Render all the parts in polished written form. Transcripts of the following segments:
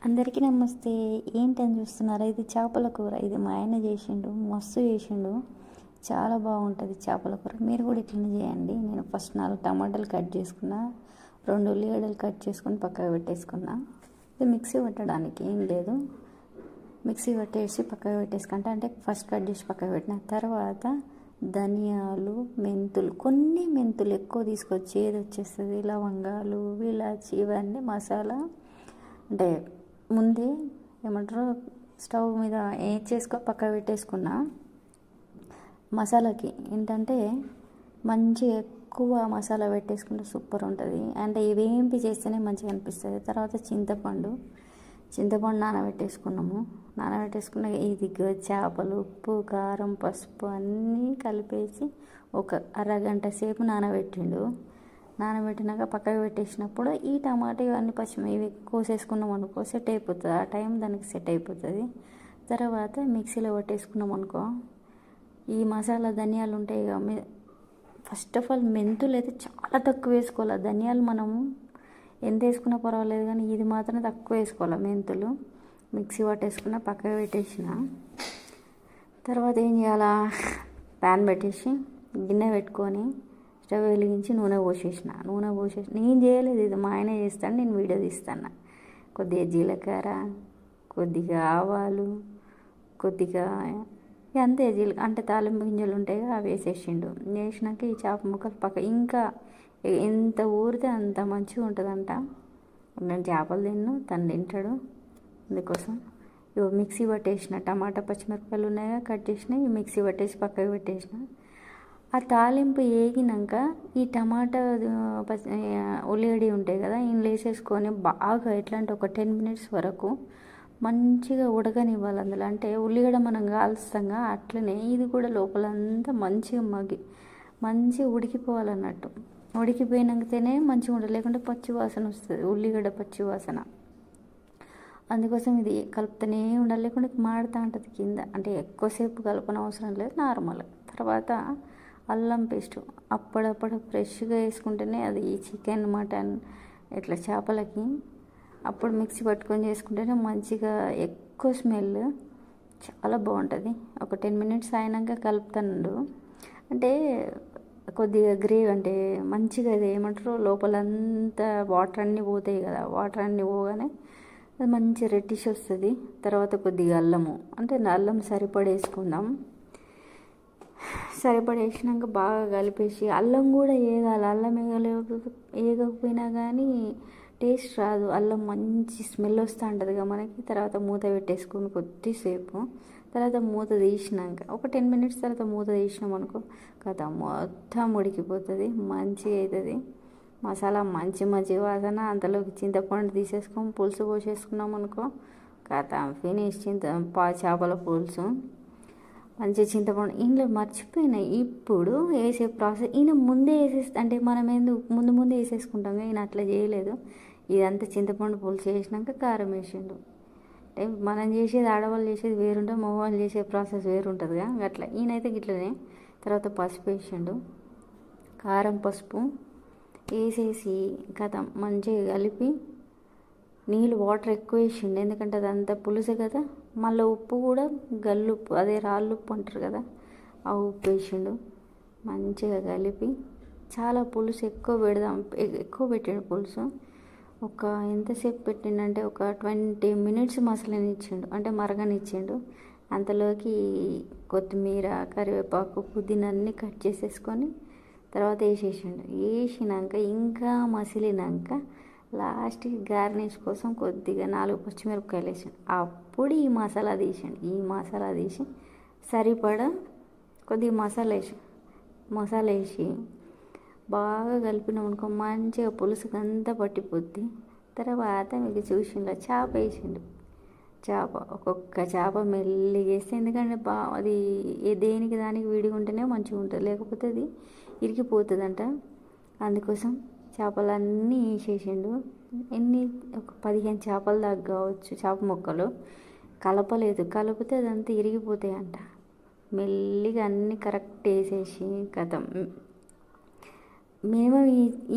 అందరికీ నమస్తే. ఏంటని చూస్తున్నారా? ఇది చేపల కూర. ఇది మా ఆయన చేసిండు, మస్తు చేసిండు. చాలా బాగుంటుంది చేపల కూర. మీరు కూడా ఇట్లనే చేయండి. నేను ఫస్ట్ 4 టమాటాలు కట్ చేసుకున్నా, 2 ఉల్లిగడ్డలు కట్ చేసుకొని పక్కకు పెట్టేసుకున్నా. ఇది మిక్సీ పట్టడానికి ఏం లేదు, మిక్సీ పట్టేసి పక్కకు పెట్టేసుకుంటా. అంటే ఫస్ట్ కట్ చేసి పక్కకు పెట్టిన తర్వాత ధనియాలు, మెంతులు, కొన్ని మెంతులు ఎక్కువ తీసుకొచ్చి ఏది వచ్చేస్తుంది, లవంగాలు, ఇలాచి, ఇవన్నీ మసాలా అంటే ముందే ఏమంటారు స్టవ్ మీద చేసుకొని పక్కకు పెట్టేసుకున్నా. మసాలాకి ఏంటంటే మంచి ఎక్కువ మసాలా పెట్టేసుకుంటే సూపర్ ఉంటుంది. అంటే ఇవేంపి చేస్తేనే మంచిగా అనిపిస్తుంది. తర్వాత చింతపండు నానబెట్టేసుకున్నాము. నానబెట్టేసుకున్న ఇది చేపలు, ఉప్పు, కారం, పసుపు అన్నీ కలిపేసి ఒక అరగంట సేపు నానబెట్టినాక పక్కకు పెట్టేసినప్పుడు ఈ టమాటా ఇవన్నీ ఇవి కోసేసుకున్నాం అనుకో సెట్ అయిపోతుంది. ఆ టైం దానికి సెట్ అయిపోతుంది. తర్వాత మిక్సీలో పట్టేసుకున్నాం అనుకో ఈ మసాలా ధనియాలు ఉంటాయి ఇక ఫస్ట్ ఆఫ్ ఆల్ మెంతులు అయితే చాలా తక్కువ వేసుకోవాలి. ధనియాలు మనము ఎంత వేసుకున్నా పర్వాలేదు, కానీ ఇది మాత్రం తక్కువ వేసుకోవాలి. మెంతులు మిక్సీ పట్టేసుకున్న పక్కకు పెట్టేసిన తర్వాత ఏం చేయాలా, ప్యాన్ పెట్టేసి గిన్నె పెట్టుకొని స్టవ్ వెలిగించి నూనె పోసేసి నేను చేయలేదు, ఇది మా ఆయన చేస్తాను, నేను వీడియో తీస్తాను. కొద్దిగా జీలకర్ర, కొద్దిగా ఆవాలు, కొద్దిగా అంతే అంటే తాలింపు గింజలు ఉంటాయి అవి వేసేసిండు. వేసినాక ఈ చేప ముక్కలు ఇంకా ఎంత ఊరితే అంత మంచిగా ఉంటుందంట. నేను చేపలు తను తింటాడు. అందుకోసం ఇవి మిక్సీ పట్టేసిన టమాటా పచ్చిమిరపకాయలు ఉన్నాయా కట్ చేసిన, ఈ మిక్సీ పట్టేసి పక్కకు పెట్టేసిన. ఆ తాలింపు వేగినాక ఈ టమాటా ఉల్లిగడ్డ ఉంటాయి కదా ఇందులో వేసేసుకొని బాగా ఎట్లా అంటే ఒక 10 minutes వరకు మంచిగా ఉడకనివ్వాలి. అందులో అంటే ఉల్లిగడ్డ మనం కాల్స్తాంగా అట్లనే ఇది కూడా లోపలంతా మంచిగా ఉడికిపోవాలన్నట్టు. ఉడికిపోయినాకనే మంచిగా ఉండదు, లేకుంటే పచ్చి వాసన వస్తుంది, ఉల్లిగడ్డ పచ్చి వాసన. అందుకోసం ఇది కలుపుతూనే ఉండాలి, లేకుంటే మాడుతూ ఉంటుంది కింద. అంటే ఎక్కువసేపు కలపన అవసరం లేదు, నార్మల్. తర్వాత అల్లం పేస్ట్ అప్పుడప్పుడు ఫ్రెష్గా వేసుకుంటేనే అది చికెన్, మటన్ ఇట్లా చేపలకి అప్పుడు మిక్సీ పట్టుకొని చేసుకుంటేనే మంచిగా ఎక్కువ స్మెల్ చాలా బాగుంటుంది. ఒక 10 minutes అయినాక కలుపుతాను. అంటే కొద్దిగా గ్రేవీ అంటే మంచిగా అది ఏమంటారు లోపలంతా వాటర్ అన్నీ పోతాయి కదా, వాటర్ అన్నీ పోగానే అది మంచి రెడ్డిష్ వస్తుంది. తర్వాత కొద్దిగా అల్లము, అంటే అల్లం సరిపడేసుకుందాం. సరిపడేసినాక బాగా కలిపేసి అల్లం కూడా వేగాలి. అల్లం వేగకపోయినా కానీ టేస్ట్ రాదు. అల్లం మంచి స్మెల్ వస్తూ ఉంటుంది కదా మనకి. తర్వాత మూత పెట్టేసుకొని కొద్దిసేపు తర్వాత మూత తీసినాక ఒక 10 minutes తర్వాత మూత తీసినాం అనుకో కదా మొత్తం ఉడికిపోతుంది, మంచిగా అవుతుంది. మసాలా మంచి వాసన. అంతలోకి చింతపండు తీసేసుకొని పులుసు పోసేసుకున్నాం అనుకో కదా ఫినిష్. చేపల పులుసు మంచి చింతపండు ఇంట్లో మర్చిపోయినా ఇప్పుడు వేసే ప్రాసెస్. ఈయన ముందే అంటే మనం ముందు వేసేసుకుంటాం, ఈయన అట్లా చేయలేదు. ఇదంతా చింతపండు పులుసు వేసినాక కారం వేసిండు. అంటే మనం చేసేది ఆడవాళ్ళు చేసేది వేరుంటుంది, మగవాళ్ళు చేసే ప్రాసెస్ వేరుంటుందిగా అట్లా. ఈయనైతే గిట్లనే. తర్వాత పసుపు వేసిండు, కారం పసుపు వేసేసి కథ మంచిగా కలిపి నీళ్ళు వాటర్ ఎక్కువ వేసిండు, ఎందుకంటే అదంతా పులుసు కదా. మళ్ళీ ఉప్పు కూడా గల్లుప్పు, అదే రాళ్ళు ఉప్పు అంటారు కదా, ఆ ఉప్పు వేసిండు. మంచిగా కలిపి చాలా పులుసు ఎక్కువ పెట్టిండు పులుసు. ఒక ఎంతసేపు పెట్టిండంటే ఒక 20 minutes మసలనిచ్చిండు, అంటే మరగనిచ్చిండు. అంతలోకి కొత్తిమీర, కరివేపాకు, పుదీనా అన్నీ కట్ చేసేసుకొని తర్వాత వేసినాక ఇంకా మసిలినాక లాస్ట్కి గార్నిష్ కోసం కొద్దిగా 4 పచ్చిమిరపకాయలు వేసాడు. అప్పుడు ఈ మసాలా తీసి సరిపడా కొద్దిగా మసాలా వేసి బాగా కలిపినాం అనుకో మంచిగా పులుసుకి అంతా పట్టిపోద్ది. తర్వాత మీకు చూసిండు చేప వేసిండు. ఒక్కొక్క చేప మెల్లిగా వేస్తే, ఎందుకంటే అది దేనికి దానికి విడిగా ఉంటేనే మంచిగా ఉంటుంది, లేకపోతే అది ఇరిగిపోతుందంట. అందుకోసం చేపలన్నీ వేసేసిండు. ఒక 15 చేపల దాకా కావచ్చు చేప ముక్కలు. కలపలేదు, కలిపితే అదంతా ఇరిగిపోతాయంట. మెల్లిగా అన్నీ కరెక్ట్ వేసేసి కథం మినిమం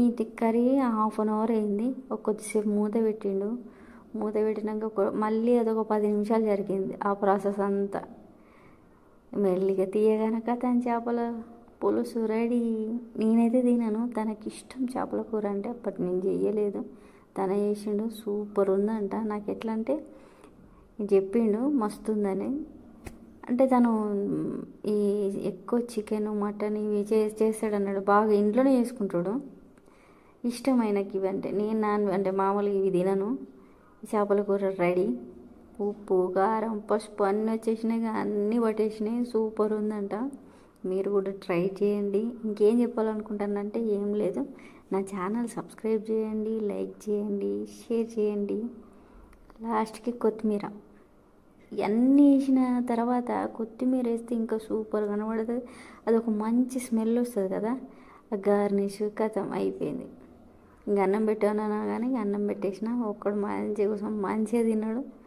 ఈ కర్రీ 1/2 hour అయింది. కొద్దిసేపు మూత పెట్టిండు. మూత పెట్టినాక మళ్ళీ అదొక 10 నిమిషాలు జరిగింది ఆ ప్రాసెస్ అంతా. మెల్లిగా తీయగానే తన చేపల పులుసు రెడీ. నేనైతే తినను, తనకి ఇష్టం చేపల కూర అంటే. అప్పటి నేను చెయ్యలేదు, తన చేసిండు. సూపర్ ఉందంట. నాకు ఎట్లా అంటే చెప్పిండు మస్తు ఉందని. అంటే తను ఈ ఎక్కువ చికెన్ మటన్ ఇవి చేస్తాడు అన్నాడు. బాగా ఇంట్లోనే చేసుకుంటాడు. ఇష్టం ఆయనకి ఇవంటే. నేను అంటే మామూలుగా ఇవి తినను. చేపల కూర రెడీ. ఉప్పు కారం పసుపు అన్నీ వచ్చేసినాయి, అన్నీ పట్టేసినాయి. సూపర్ ఉందంట. మీరు కూడా ట్రై చేయండి. ఇంకేం చెప్పాలనుకుంటానంటే ఏం లేదు, నా ఛానల్ సబ్స్క్రైబ్ చేయండి, లైక్ చేయండి, షేర్ చేయండి. లాస్ట్కి కొత్తిమీర ఇవన్నీ వేసిన తర్వాత కొత్తిమీర వేస్తే ఇంకా సూపర్ కనబడుతుంది. అదొక మంచి స్మెల్ వస్తుంది కదా. ఆ గార్నిష్ కథం అయిపోయింది. ఇంక అన్నం పెట్టానన్నా కానీ అన్నం పెట్టేసిన. ఒక్కడు మంచిగా కోసం మంచిగా తిన్నాడు.